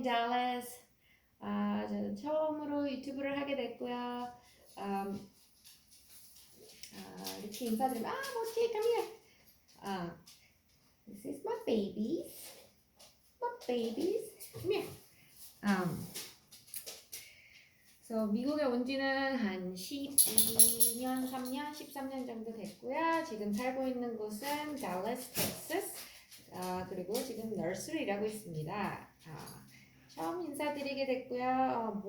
Dallas. 저는 처음으로 유튜브를 하게 됐고요. 이렇게 인사드리면 모찌, come here. This is my babies. My babies. Come here. So 미국에 온 지는 한 12년, 3년, 13년 정도 됐고요. 지금 살고 있는 곳은 Dallas, Texas. 그리고 지금 nursery 일하고 있습니다. 처음 인사드리게 됐고요.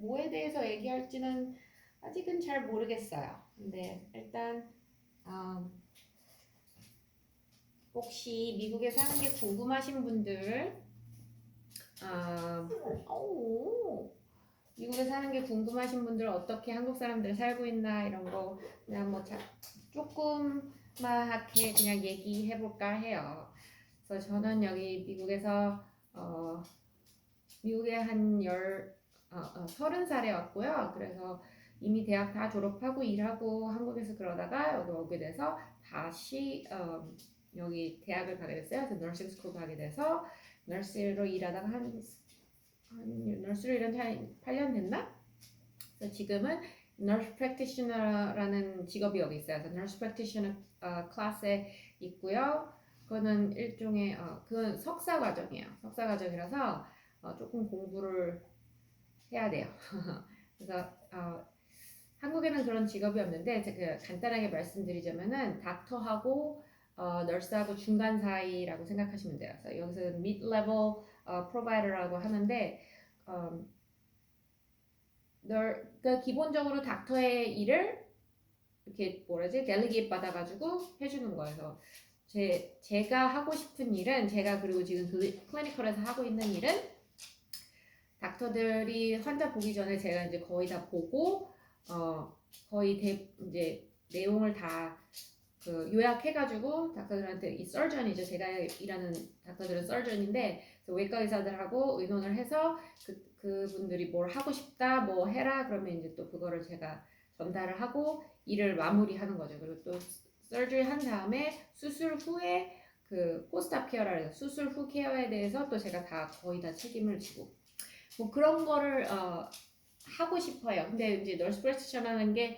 뭐에 대해서 얘기할지는 아직은 잘 모르겠어요. 근데 일단 혹시 미국에 사는 게 궁금하신 분들, 미국에 사는 게 궁금하신 분들 어떻게 한국 사람들 살고 있나 이런 거 그냥 뭐 조금만하게 그냥 얘기해 볼까 해요. 그래서 저는 여기 미국에서 미국에 한 30살에 왔고요. 그래서 이미 대학 다 졸업하고 일하고 한국에서 그러다가 여기 오게 돼서 다시 여기 대학을 가게 됐어요. 그래서 너싱 스쿨 가게 돼서 너스로 일하다가 한 너스로 일한 지 한 8년 됐나? 그래서 지금은 nurse practitioner라는 직업이 여기 있어요. 그래서 nurse practitioner 클래스에 있고요. 그거는 일종의 그건 석사 과정이에요. 석사 과정이라서 조금 공부를 해야 돼요. 그래서 한국에는 그런 직업이 없는데 제가 간단하게 말씀드리자면은 닥터하고 널스하고 중간 사이라고 생각하시면 돼요. 그래서 여기서 mid-level provider라고 하는데 그러니까 기본적으로 닥터의 일을 이렇게 델리게이트 받아가지고 해주는 거예요. 제가 하고 싶은 일은 그리고 지금 클리니컬에서 하고 있는 일은 닥터들이 환자 보기 전에 제가 이제 거의 다 보고 거의 이제 내용을 다 요약해가지고 닥터들한테 이 서전이죠. 제가 일하는 닥터들은 서전인데 외과 의사들하고 의논을 해서 그분들이 뭘 하고 싶다, 뭐 해라 그러면 이제 또 그거를 제가 전달을 하고 일을 마무리하는 거죠. 그리고 또 서저리 한 다음에 수술 후에 포스트업 케어라 해서 수술 후 케어에 대해서 또 제가 다 거의 다 책임을 지고 뭐 그런 거를 하고 싶어요. 근데 이제 널스 프랙티셔너라는 게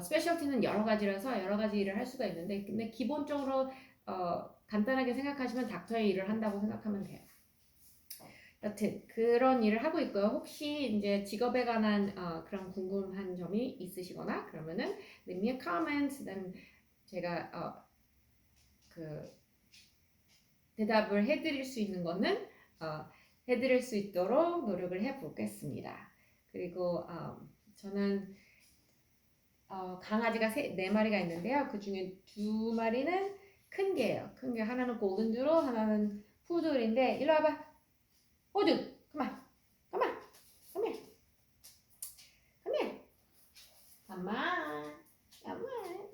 스페셜티는 여러 가지라서 여러 가지 일을 할 수가 있는데 근데 기본적으로 간단하게 생각하시면 닥터의 일을 한다고 생각하면 돼요. 여튼 그런 일을 하고 있고요. 혹시 이제 직업에 관한 그런 궁금한 점이 있으시거나 그러면은 leave me a comment. then 제가 대답을 해드릴 수 있는 거는 해드릴 수 있도록 노력을 해보겠습니다. 그리고 저는 강아지가 4마리가 있는데요. 그 중에 2마리는 큰 개예요. 큰 게 하나는 골든 듀로, 하나는 푸들인데 일로 와봐. 호두, come on, come here, come here, come on,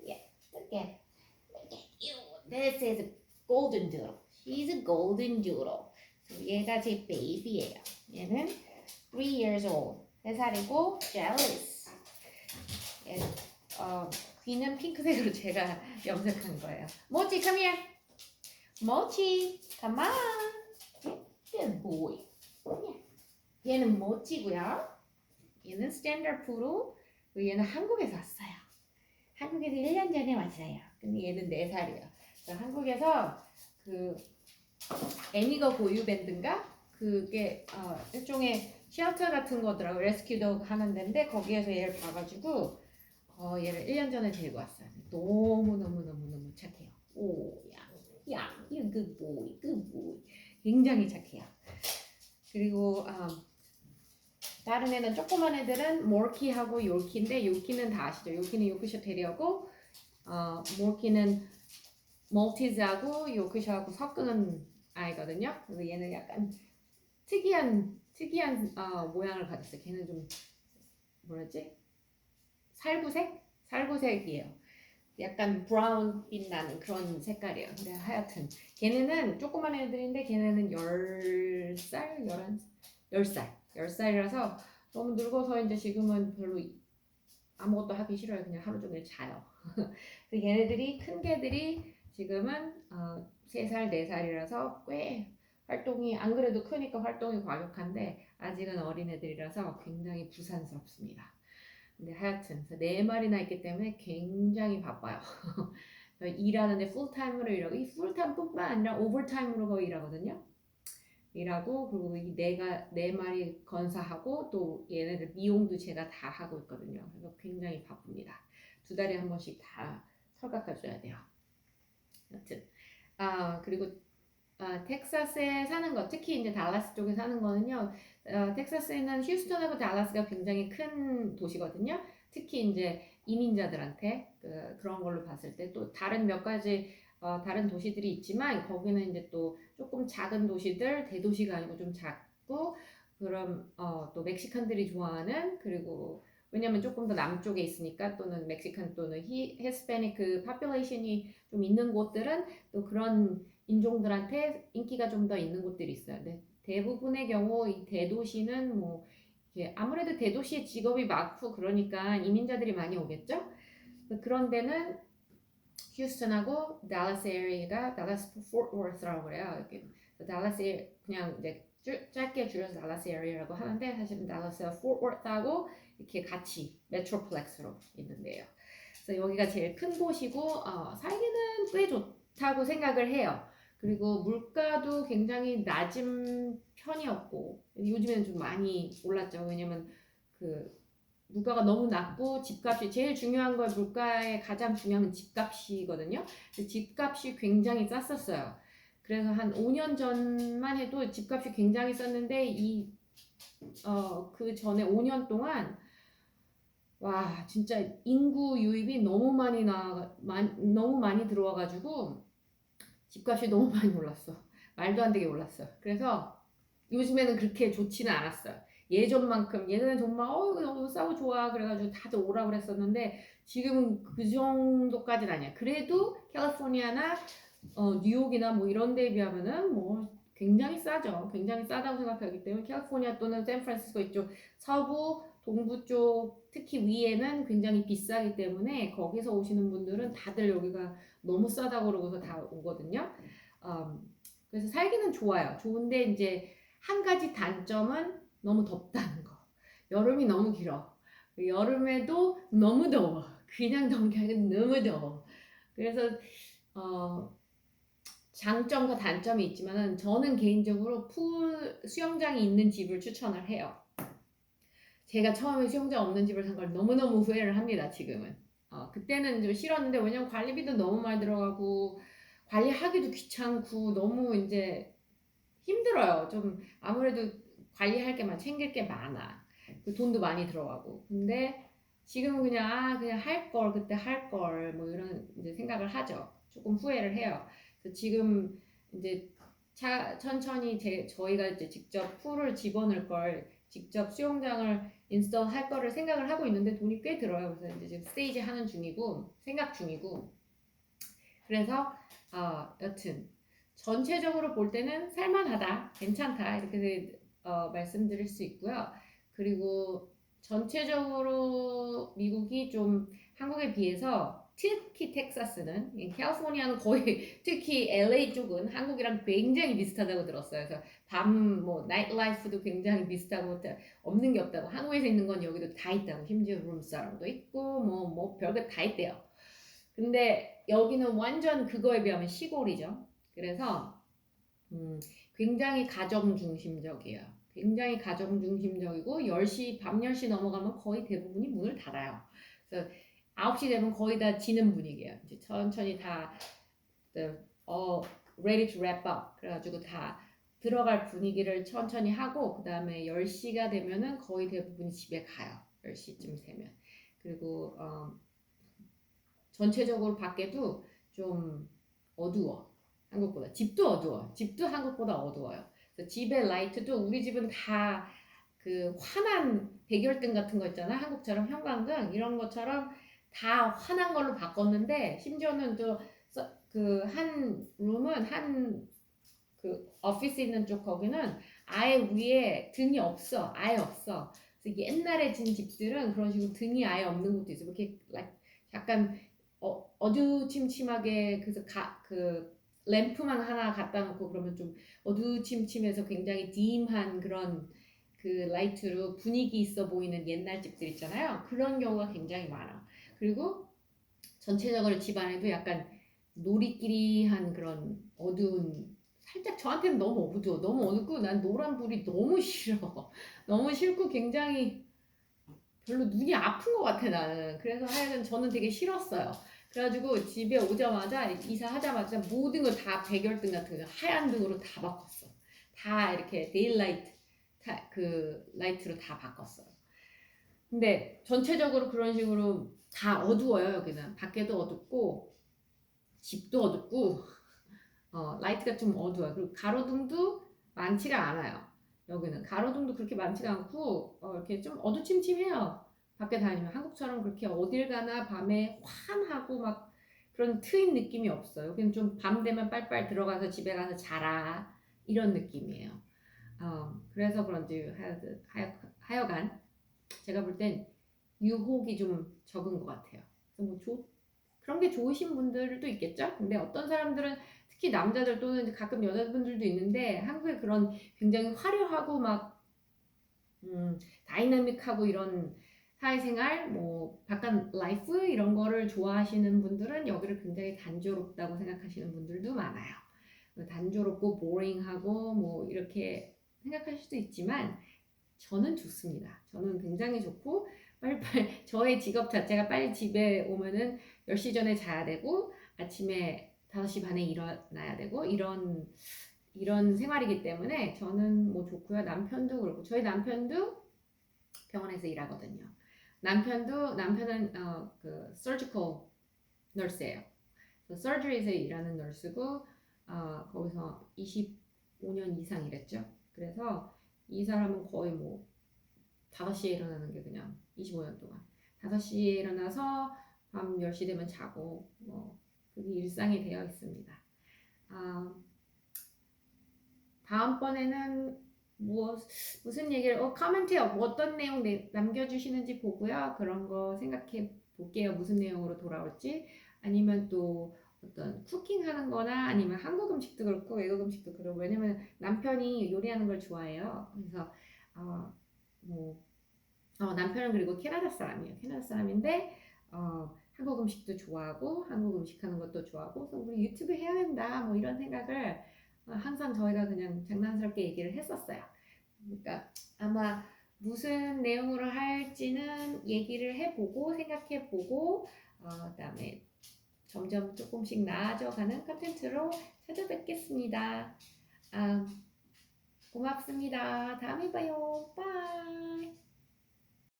yeah, look at you. This is a golden doodle. She's a golden doodle. 얘가 제 베이비예요. 얘는 3 years old. 3살이고 jealous. 얘, 귀는 핑크색으로 제가 염색한 거예요. 모찌, come here. 모찌, come on. Good boy. 얘는 모찌고요. 얘는 스탠더드 푸드. 얘는 한국에서 왔어요. 한국에서 1년 전에 왔어요. 근데 얘는 4살이에요. 한국에서 애니거 고유 밴드인가? 그게 일종의 쉘터 같은 거더라고요. 레스큐 도그 하는 데인데 거기에서 얘를 봐가지고 얘를 1년 전에 데리고 왔어요. 너무 착해요. 오, 야, you good boy. 굉장히 착해요. 그리고 다른 애는 조그만 애들은 몰키하고 요키인데 요키는 다 아시죠? 요키는 요크셔 테리어고 몰키는 몰티즈하고 요크셔하고 섞은 아이거든요. 그래서 얘는 약간 특이한 모양을 가졌어요. 걔는 좀 살구색이에요. 약간 브라운빛 나는 그런 색깔이에요. 근데 하여튼 걔네는 조그만 애들인데 걔네는 10살, 10살이라서 너무 늙어서 이제 지금은 별로 아무것도 하기 싫어요. 그냥 하루 종일 자요. 그래서 얘네들이 큰 개들이 지금은 3살, 4살이라서 꽤 활동이 안 그래도 크니까 활동이 과격한데 아직은 어린애들이라서 굉장히 부산스럽습니다. 근데 하여튼 4마리나 있기 때문에 굉장히 바빠요. 일하는데 풀타임으로 일하고 이 풀타임뿐만 아니라 오버타임으로 거의 일하거든요. 일하고 그리고 이 내가 4마리 건사하고 또 얘네들 미용도 제가 다 하고 있거든요. 그래서 굉장히 바쁩니다. 2달에 한 번씩 다 털 깎아줘야 돼요. 여튼 그리고 텍사스에 사는 거, 특히 이제 달라스 쪽에 사는 거는요. 텍사스에는 휴스턴하고 달라스가 굉장히 큰 도시거든요. 특히 이제 이민자들한테 그런 걸로 봤을 때 또 다른 몇 가지 다른 도시들이 있지만 거기는 이제 또 조금 작은 도시들, 대도시가 아니고 좀 작고 그럼 또 멕시칸들이 좋아하는 그리고 왜냐면 조금 더 남쪽에 있으니까 또는 멕시칸 또는 히스패닉 그 파퓰레이션이 좀 있는 곳들은 또 그런 인종들한테 인기가 좀 더 있는 곳들이 있어요. 네. 대부분의 경우 이 대도시는 뭐 이게 아무래도 대도시에 직업이 많고 그러니까 이민자들이 많이 오겠죠. 그런 데는 휴스턴하고 달라스 에리어가 달라스 포트워스라고 그래요. 이렇게 달라스 그냥 이제 짧게 줄여서 달라스 에리어라고 하는데 사실은 달라스 포트워스하고 이렇게 같이 메트로플렉스로 있는데요. 그래서 여기가 제일 큰 곳이고 살기는 꽤 좋다고 생각을 해요. 그리고 물가도 굉장히 낮은 편이었고 요즘에는 좀 많이 올랐죠. 왜냐면 그 물가가 너무 낮고 집값이 제일 중요한 걸 물가의 가장 중요한 건 집값이거든요. 집값이 굉장히 쌌었어요. 그래서 한 5년 전만 해도 집값이 굉장히 쌌는데 그 전에 5년 동안 와 진짜 인구 유입이 너무 너무 많이 들어와가지고 집값이 너무 많이 올랐어. 말도 안 되게 올랐어. 그래서 요즘에는 그렇게 좋지는 않았어요. 예전만큼 예전에 정말 이거 너무 싸고 좋아 그래가지고 다들 오라 그랬었는데 지금은 그 정도까지는 아니야. 그래도 캘리포니아나 뉴욕이나 뭐 이런 데에 비하면은 뭐 굉장히 싸죠. 굉장히 싸다고 생각하기 때문에 캘리포니아 또는 샌프란시스코 이쪽 서부 동부 쪽 특히 위에는 굉장히 비싸기 때문에 거기서 오시는 분들은 다들 여기가 너무 싸다고 그러고서 다 오거든요. 그래서 살기는 좋아요. 좋은데 이제 한 가지 단점은 너무 덥다는 거. 여름이 너무 길어. 여름에도 너무 더워. 그냥 더운 게 아니라 너무 더워. 그래서 어, 장점과 단점이 있지만은 저는 개인적으로 수영장이 있는 집을 추천을 해요. 제가 처음에 수영장 없는 집을 산 걸 너무너무 후회를 합니다, 지금은. 그때는 좀 싫었는데, 왜냐면 관리비도 너무 많이 들어가고, 관리하기도 귀찮고, 너무 이제 힘들어요. 좀 아무래도 관리할 게 챙길 게 많아. 그 돈도 많이 들어가고. 근데 지금은 그냥 할 걸, 그때 할 걸, 뭐 이런 이제 생각을 하죠. 조금 후회를 해요. 그래서 지금 이제 천천히 저희가 이제 직접 풀을 집어넣을 걸, 직접 수영장을 인스톨 할 거를 생각을 하고 있는데 돈이 꽤 들어요. 그래서 이제 지금 스테이지 하는 중이고, 생각 중이고. 그래서, 여튼, 전체적으로 볼 때는 살만하다, 괜찮다, 이렇게 말씀드릴 수 있고요. 그리고 전체적으로 미국이 좀 한국에 비해서 특히 텍사스는, 캘리포니아는 거의 특히 LA 쪽은 한국이랑 굉장히 비슷하다고 들었어요. 그래서 뭐 나이트 라이프도 굉장히 비슷하고 없는 게 없다고 한국에서 있는 건 여기도 다 있다고 심지어 룸사롱도 있고 뭐 별것 다 있대요. 근데 여기는 완전 그거에 비하면 시골이죠. 그래서 굉장히 가정 중심적이에요. 굉장히 가정 중심적이고 10시, 밤 10시 넘어가면 거의 대부분이 문을 닫아요. 그래서 9시 되면 거의 다 지는 분위기예요. 이제 천천히 다 ready to wrap up 그래가지고 다 들어갈 분위기를 천천히 하고 그 다음에 10시가 되면은 거의 대부분이 집에 가요. 10시쯤 되면. 그리고 전체적으로 밖에도 좀 어두워. 한국보다. 집도 어두워. 집도 한국보다 어두워요. 그래서 집의 라이트도 우리 집은 다 그 환한 백열등 같은 거 있잖아. 한국처럼 형광등 이런 것처럼 다 환한 걸로 바꿨는데 심지어는 또 그 한 룸은 그 오피스 있는 쪽 거기는 아예 위에 등이 없어. 아예 없어. 그래서 옛날에 진 집들은 그런 식으로 등이 아예 없는 것도 있어. 이렇게 약간 어두침침하게 그래서 그 램프만 하나 갖다 놓고 그러면 좀 어두침침해서 굉장히 딤한 그런 그 라이트로 분위기 있어 보이는 옛날 집들 있잖아요. 그런 경우가 굉장히 많아. 그리고 전체적으로 집안에도 약간 놀이끼리한 그런 어두운 살짝 저한테는 너무 어두워. 너무 어둡고 난 노란 불이 너무 싫어. 너무 싫고 굉장히 별로 눈이 아픈 것 같아 나는. 그래서 하여간 저는 되게 싫었어요. 그래가지고 집에 오자마자 이사하자마자 모든 거 다 백열등 같은 거 하얀 등으로 다 바꿨어. 다 이렇게 데일라이트 그 라이트로 다 바꿨어요. 근데 전체적으로 그런 식으로 다 어두워요 여기는. 밖에도 어둡고 집도 어둡고 라이트가 좀 어두워요. 그리고 가로등도 많지가 않아요. 여기는 가로등도 그렇게 많지가 않고 이렇게 좀 어두침침해요. 밖에 다니면 한국처럼 그렇게 어딜 가나 밤에 환하고 막 그런 트인 느낌이 없어요. 여기는 좀 밤 되면 빨빨 들어가서 집에 가서 자라 이런 느낌이에요. 그래서 그런지 하여간 제가 볼 땐 유혹이 좀 적은 것 같아요. 그래서 그런 게 좋으신 분들도 있겠죠? 근데 어떤 사람들은 특히 남자들 또는 가끔 여자분들도 있는데 한국의 그런 굉장히 화려하고 막 다이나믹하고 이런 사회생활, 뭐 바깥 라이프 이런 거를 좋아하시는 분들은 여기를 굉장히 단조롭다고 생각하시는 분들도 많아요. 단조롭고 보링하고 뭐 이렇게 생각할 수도 있지만 저는 좋습니다. 저는 굉장히 좋고 빨리빨리 저의 직업 자체가 빨리 집에 오면은 10시 전에 자야 되고 아침에 5시 반에 일어나야 되고 이런 생활이기 때문에 저는 뭐 좋고요. 남편도 그렇고 저희 남편도 병원에서 일하거든요. 남편은 그 surgical nurse예요. surgery에서 일하는 널스고 거기서 25년 이상 일했죠. 그래서 이 사람은 거의 뭐 5시에 일어나는 게 그냥 25년 동안 5시에 일어나서 밤 10시 되면 자고 뭐 그게 일상이 되어 있습니다. 아, 다음번에는 무슨 얘기를 커멘트에 어떤 내용 남겨주시는지 보고요. 그런 거 생각해 볼게요. 무슨 내용으로 돌아올지 아니면 또 어떤 쿠킹하는 거나 아니면 한국 음식도 그렇고 외국 음식도 그렇고 왜냐면 남편이 요리하는 걸 좋아해요. 그래서 어, 뭐 남편은 그리고 캐나다 사람이에요. 캐나다 사람인데 한국 음식도 좋아하고 한국 음식 하는 것도 좋아하고 그래서 우리 유튜브 해야 된다 뭐 이런 생각을 항상 저희가 그냥 장난스럽게 얘기를 했었어요. 그러니까 아마 무슨 내용으로 할지는 얘기를 해보고 생각해보고 그다음에 점점 조금씩 나아져가는 컨텐츠로 찾아뵙겠습니다. 고맙습니다. 다음에 봐요. 빠이.